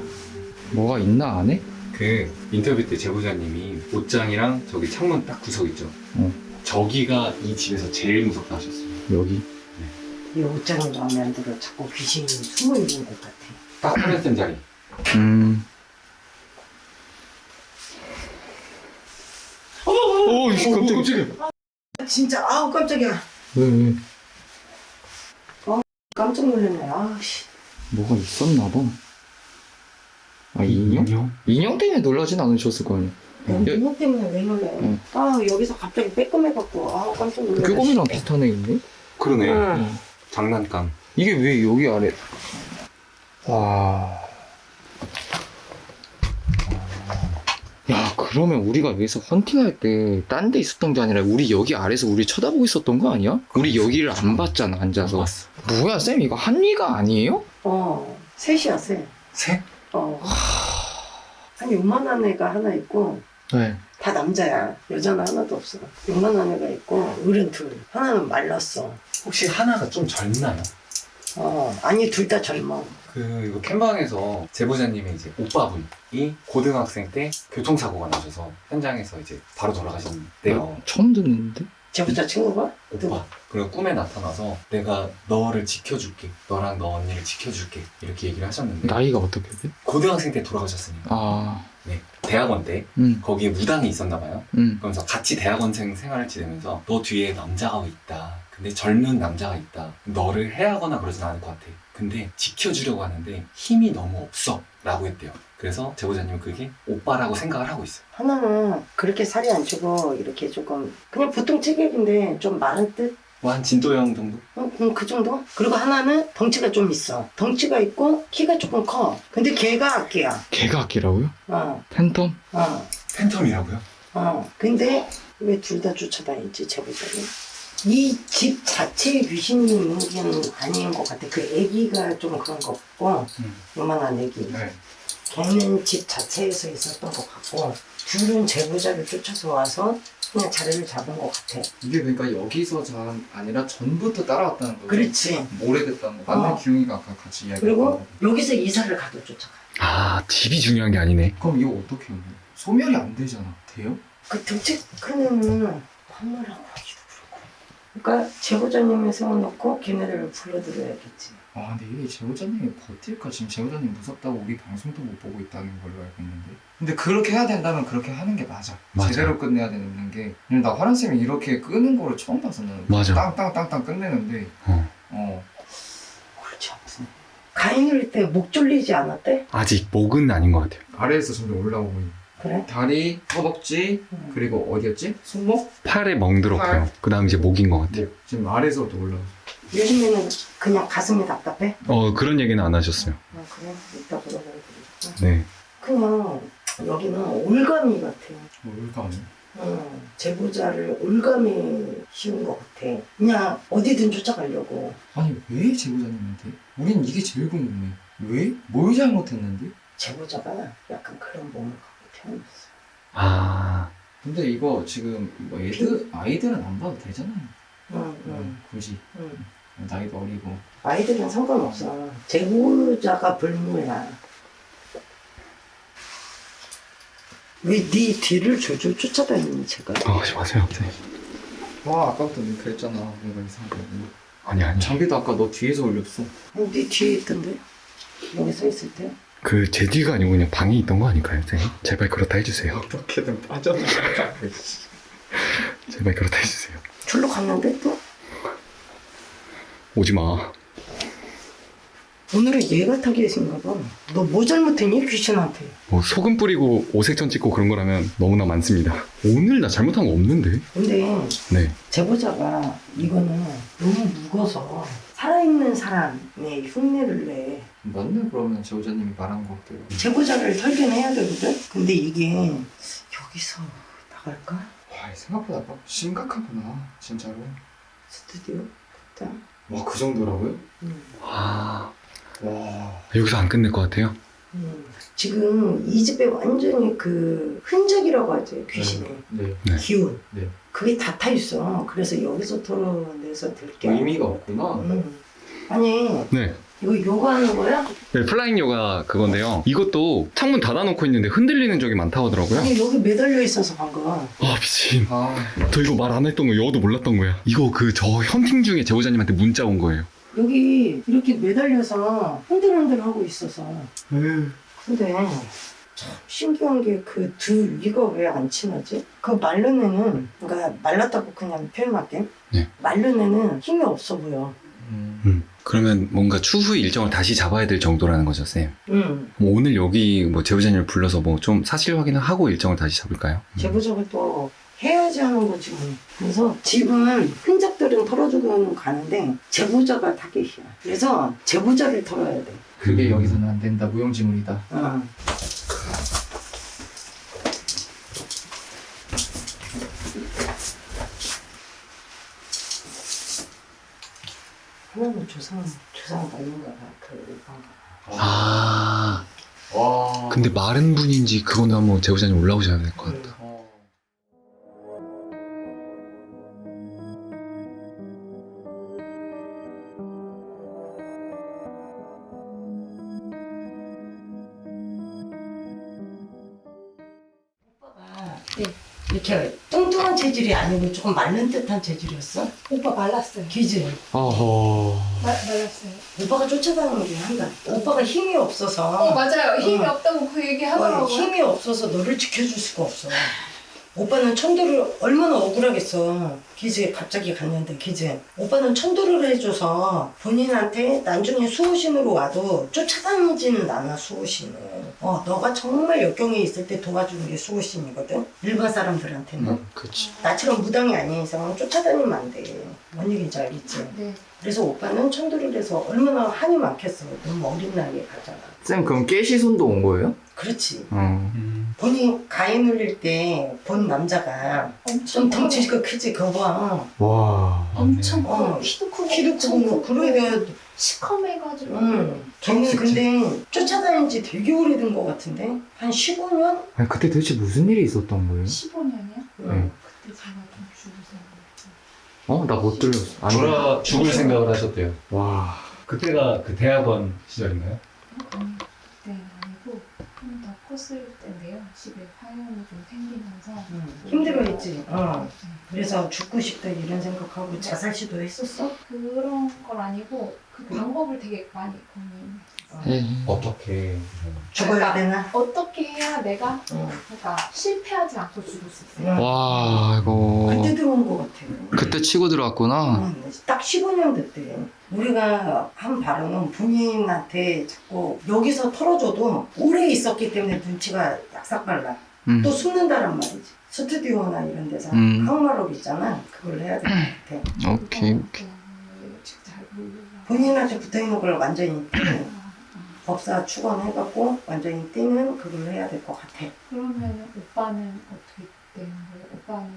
뭐가 있나 안에? 그 인터뷰 때 제보자님이 옷장이랑 저기 창문 딱 구석 있죠. 저기가 이 집에서 제일 무섭다 하셨어요. 여기. 이 옷장이 마음에 안 들어. 자꾸 귀신이 숨어 있는 것 같아. 딱 하늘쌤 자리. 오 이씨 깜짝이야. 진짜 아우 깜짝이야. 왜? 깜짝 놀랐네. 아씨. 뭐가 있었나 봐. 아 인형? 인형 때문에 놀라진 않으셨을 거 아니야. 인형 때문에 왜 놀래? 응. 아 여기서 갑자기 빼꼼해갖고 아 깜짝 놀랐네. 꾀곰이랑 비슷한 애 있네? 그러네. 응. 장난감. 이게 왜 여기 아래? 와. 야, 그러면 우리가 여기서 헌팅할 때 딴 데 있었던 게 아니라 우리 여기 아래서 우리 쳐다보고 있었던 거 아니야? 우리 여기를 안 봤잖아, 앉아서. 봤어. 뭐야, 쌤, 이거 한리가 아니에요? 셋이야 셋. 새? 한 요만한 애가 하나 있고 네. 다 남자야. 여자는 하나도 없어. 요만한 애가 있고 어른 둘. 하나는 말랐어. 혹시 하나가 좀 젊나요? 아니 둘 다 젊어. 그 이거 캠방에서 제보자님의 이제 오빠분이 고등학생 때 교통사고가 나셔서 현장에서 이제 바로 돌아가셨는데요. 처음 듣는데? 제보자 친구가? 오빠. 그리고 꿈에 나타나서 내가 너를 지켜줄게. 너랑 너 언니를 지켜줄게. 이렇게 얘기를 하셨는데 나이가 어떻게 돼? 고등학생 때 돌아가셨으니까. 아, 네. 대학원 때 거기에 무당이 있었나 봐요. 그러면서 같이 대학원생 생활을 지내면서 너 뒤에 남자가 있다. 근데 젊은 남자가 있다. 너를 해하거나 그러진 않을 것 같아. 근데 지켜주려고 하는데 힘이 너무 없어. 라고 했대요. 그래서 제보자님은 그게 오빠라고 생각을 하고 있어요. 하나는 그렇게 살이 안 찌고 이렇게 조금 그냥 보통 체격인데 좀 마른 듯? 뭐 한 진도형 정도? 그 정도? 그리고 하나는 덩치가 좀 있어. 덩치가 있고 키가 조금 커. 근데 걔가 악기야. 걔가 악기라고요? 팬텀? 팬텀이라고요? 근데 왜 둘 다 쫓아다니지 제보자는? 이 집 자체에 귀신이 있는 게 아닌 것 같아. 그 애기가 좀 그런 거 같고 요만한 애기. 네. 걔는 집 자체에서 있었던 것 같고 둘은 제보자를 쫓아서 와서 그냥 자리를 잡은 것 같아. 이게 그러니까 여기서 아니라 전부터 따라왔다는 거죠? 그렇지. 오래됐다는 거. 맞네, 기웅이가 아까 같이 이야기했던 그리고 여기서 이사를 가도 쫓아가. 아, 집이 중요한 게 아니네. 그럼 이거 어떻게 해요? 소멸이 안 되잖아. 돼요? 그 등치 큰 애는 환멸하고 하기도 그렇고. 그러니까 제보자님을 세워놓고 걔네를 불러들여야겠지. 아 근데 이게 제보자님이 버틸까? 지금 제보자님 무섭다고 우리 방송도 못 보고 있다는 걸로 알고 있는데 근데 그렇게 해야 된다면 그렇게 하는 게 맞아. 제대로 끝내야 되는 게 그냥 나 화란쌤이 이렇게 끄는 거를 처음 봐서 나는 맞아. 땅땅땅땅 끝내는데 골치 아프네. 가인을 때 목 졸리지 않았대? 아직 목은 아닌 것 같아요. 아래에서 점점 올라오고 그래? 다리, 허벅지, 그리고 어디였지? 손목? 팔에 멍들었고요. 그 다음 이제 목인 것 같아요. 지금 아래에서부터 올라오고 요즘에는 그냥 가슴이 답답해? 그런 얘기는 안 하셨어요. 그래? 이따 물어봐야 되겠다. 네. 그냥 여기는 올가미 같아. 올가미? 제보자를 올가미 씌운 것 같아. 그냥 어디든 쫓아가려고. 아니 왜 제보자님한테? 우린 이게 제일 궁금해. 왜? 뭘 잘못했는데? 제보자가 약간 그런 몸을 갖고 태어났어. 아, 근데 이거 지금 뭐 아이들은 안 봐도 되잖아요. 굳이 나이도 어리고. 아이들은 상관없어. 제보자가 불무야. 왜 네 뒤를 졸졸 쫓아다니니 제가? 맞아요. 네. 와 아까부터 너 그랬잖아. 뭔가 이상하게. 아니. 장비도 아까 너 뒤에서 올렸어. 네 뒤에 있던데? 여기 서 있을 때? 그 제 뒤가 아니고 그냥 방에 있던 거 아닐까요, 선생님? 제발 그렇다 해주세요. 어떻게든 빠져나가. 제발 그렇다 해주세요. 줄로 갔는데 또? 오지 마. 오늘은 얘가 타겟인가 봐. 너 뭐 잘못했니 귀신한테? 뭐 소금 뿌리고 오색천 찍고 그런 거라면 너무나 많습니다. 오늘 나 잘못한 거 없는데? 근데 네. 제보자가 이거는 너무 묵어서 살아있는 사람의 흉내를 내. 맞네, 그러면 제보자님이 말한 것대로. 제보자를 설계해야 되거든? 근데 이게 여기서 나갈까? 와, 생각보다 심각하구나, 진짜로. 스튜디오? 그다 와, 그 정도라고요? 아, 와. 여기서 안 끝낼 것 같아요? 지금 이 집에 완전히 그 흔적이라고 하죠, 귀신의. 네. 네. 기운. 네. 그게 다 타 있어. 그래서 여기서 털어내서 들게. 의미가 없구나. 아니, 네. 이거 요가하는 거야? 네, 플라잉 요가 그건데요. 이것도 창문 닫아놓고 있는데 흔들리는 적이 많다고 하더라고요. 아니, 여기 매달려 있어서 방금. 아, 미친. 아, 저 이거 말 안 했던 거 여도 몰랐던 거야. 이거 그 저 헌팅 중에 제보자님한테 문자 온 거예요. 여기 이렇게 매달려서 흔들흔들 하고 있어서. 근데 참 신기한 게 그 두 위가 왜 안 친하지? 그 마른 애는, 그러니까 말랐다고 그냥 표현할게. 네. 마른 애는 힘이 없어 보여. 그러면 뭔가 추후 일정을 다시 잡아야 될 정도라는 거죠, 쌤? 뭐 오늘 여기 뭐 제보자님을 불러서 뭐 좀 사실 확인을 하고 일정을 다시 잡을까요? 제보자가 또 해야지 하는 거지 뭐. 그래서 집은 흔적들은 털어주고는 가는데 제보자가 타겟이야. 그래서 제보자를 털어야 돼. 그게 여기서는 안 된다, 무용지물이다. 하나는 조상 닮은가 봐. 그 아, 와. 근데 마른 분인지 그거는 한번 제보자님 올라오셔야 될 것 같다. 이렇게 뚱뚱한 체질이 아니고 조금 마른 듯한 체질이었어? 오빠 말랐어요. 기지? 어허. 말랐어요. 오빠가 쫓아다니긴 한다. 오빠가 힘이 없어서. 맞아요. 힘이 없다고 그 얘기 하더라고요. 힘이 없어서 너를 지켜줄 수가 없어. 오빠는 천도를 얼마나 억울하겠어. 기지에 갑자기 갔는데 기지. 오빠는 천도를 해줘서 본인한테 나중에 수호신으로 와도 쫓아다니지는 않아 수호신을. 너가 정말 역경에 있을 때 도와주는 게 수호신이거든. 일반 사람들한테는. 그치. 나처럼 무당이 아닌 이상은 쫓아다니면 안 돼. 뭔 얘기인지 알겠지? 네. 그래서 오빠는 천도를 해서 얼마나 한이 많겠어. 너무 어린 나이에 가잖아. 쌤, 그럼 깨시손도 온 거예요? 그렇지. 본인 가위 눌릴 때 본 남자가 좀 덩치가 크지 그거 봐. 와. 엄청 어, 커. 키도 크고 키도 엄청 크고 그러게 내가 시커매가지고. 걔는 근데 쫓아다닌 지 되게 오래된 것 같은데 한 15년? 아니, 그때 도대체 무슨 일이 있었던 거예요? 15년이요? 응. 그때 제가 좀 죽으세요. 나 못 들렸어. 죽을 생각을 하셨대요. 와. 그때가 그 대학원 시절인가요? 네, 아니고 좀 더 컸을 때인데요. 집에 파열이 좀 생기면서 힘들어했지. 그래서 죽고 싶다 이런 생각하고 자살 시도했었어? 그런 건 아니고 그 방법을 되게 많이 고민했어요. 어떻게? 죽어야 되나? 어떻게 해야 내가 그러니까 실패하지 않고 죽을 수 있어요. 와, 이거. 그때 들어온 것 같아. 그때 치고 들어왔구나. 딱 15년 됐대. 우리가 한 발언은 본인한테 자꾸 여기서 털어줘도 오래 있었기 때문에 눈치가 약삭 빨라. 또 숨는다란 말이지. 스튜디오나 이런 데서 항마력 있잖아. 그걸 해야 될 것 같아. 오케이. 본인한테 붙어있는 걸 완전히 띄는 법사 축원해갖고 완전히 띄는 그걸 해야 될 것 같아. 그러면 오빠는 어떻게 되는 거예요? 오빠는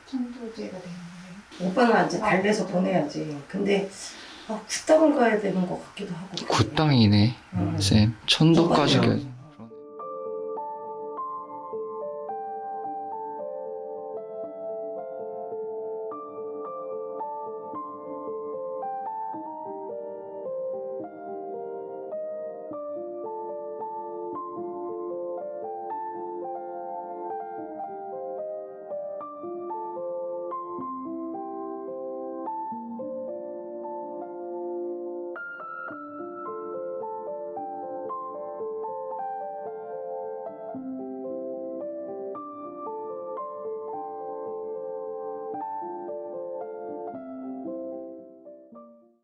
천도제가 되는 거예요? 오빠는 이제 달래서 보내야지. 근데 굿땅을 가야 되는 것 같기도 하고. 굿땅이네, 쌤. 천도까지.